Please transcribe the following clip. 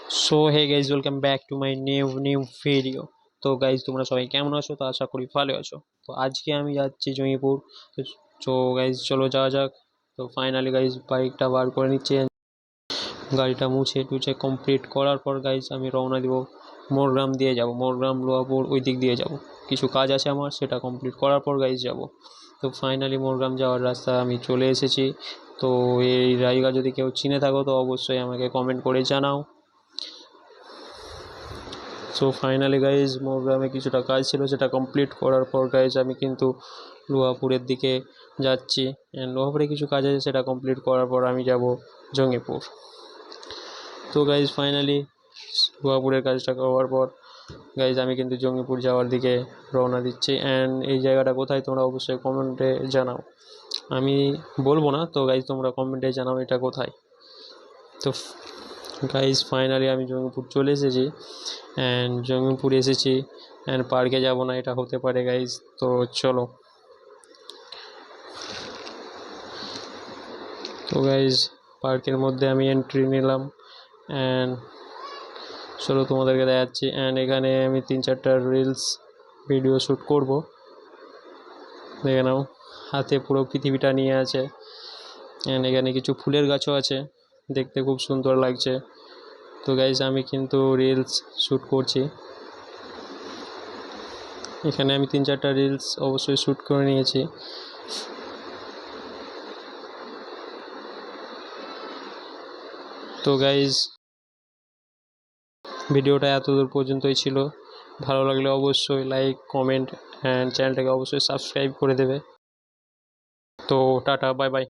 So hey guys, welcome back to my new video. তো guys, তোমরা সবাই কেমন আছো? তো আশা করি ভালো আছো। তো আজকে আমি যাচ্ছি জঙ্গিপুর। তো গাইজ চলো যাওয়া যাক। তো ফাইনালি গাইজ বাইকটা বার করে নিচ্ছি, গাড়িটা মুছে টুছে কমপ্লিট করার পর গাইজ আমি রওনা দিব। মোরগ্রাম দিয়ে যাব, মোরগ্রাম লোহাপুর ওই দিক দিয়ে যাব। কিছু কাজ আছে আমার, সেটা কমপ্লিট করার পর গাইজ যাব। তো ফাইনালি মোরগ্রাম যাওয়ার রাস্তা আমি চলে এসেছি। তো এই জায়গা যদি কেউ চিনে থাকো তো অবশ্যই আমাকে কমেন্ট করে জানাও। সো ফাইনালি গাইজ মোরগ্রামে কিছুটা কাজ ছিল, সেটা কমপ্লিট করার পর গাইজ আমি কিন্তু লোহাপুরের দিকে যাচ্ছি। লোহাপুরে কিছু কাজ আছে, সেটা কমপ্লিট করার পর আমি যাব জঙ্গিপুর। তো গাইজ ফাইনালি লোহাপুরের কাজটা করার পর গাইজ আমি কিন্তু জঙ্গিপুর যাওয়ার দিকে রওনা দিচ্ছি। অ্যান্ড এই জায়গাটা কোথায় তোমরা অবশ্যই কমেন্টে জানাও, আমি বলবো না। তো গাইজ তোমরা কমেন্টে জানাও এটা কোথায়। তো গাইজ ফাইনালি আমি জঙ্গিপুর চলে এসেছি। অ্যান্ড জঙ্গিপুর এসেছি, অ্যান্ড পার্কে যাব না এটা হতে পারে গাইজ। তো চলো। তো গাইজ পার্কের মধ্যে আমি এন্ট্রি নিলাম, অ্যান্ড চলো তোমাদেরকে দেখাচ্ছি। অ্যান্ড এখানে আমি 3-4টা রিলস ভিডিও শ্যুট করব। দেখে নাও, হাতে পুরো পৃথিবীটা নিয়ে আছে। অ্যান্ড এখানে কিছু ফুলের গাছও আছে, দেখতে খুব সুন্দর লাগছে। তো গাইজ আমি কিন্তু রিলস শ্যুট করছি। এখানে আমি 3-4টা রিলস অবশ্যই শ্যুট করে নিয়েছি। তো গাইজ ভিডিওটা এতদূর পর্যন্তই ছিল। ভালো লাগলে অবশ্যই লাইক, কমেন্ট অ্যান্ড চ্যানেলটাকে অবশ্যই সাবস্ক্রাইব করে দেবে। তো টাটা, বাই বাই।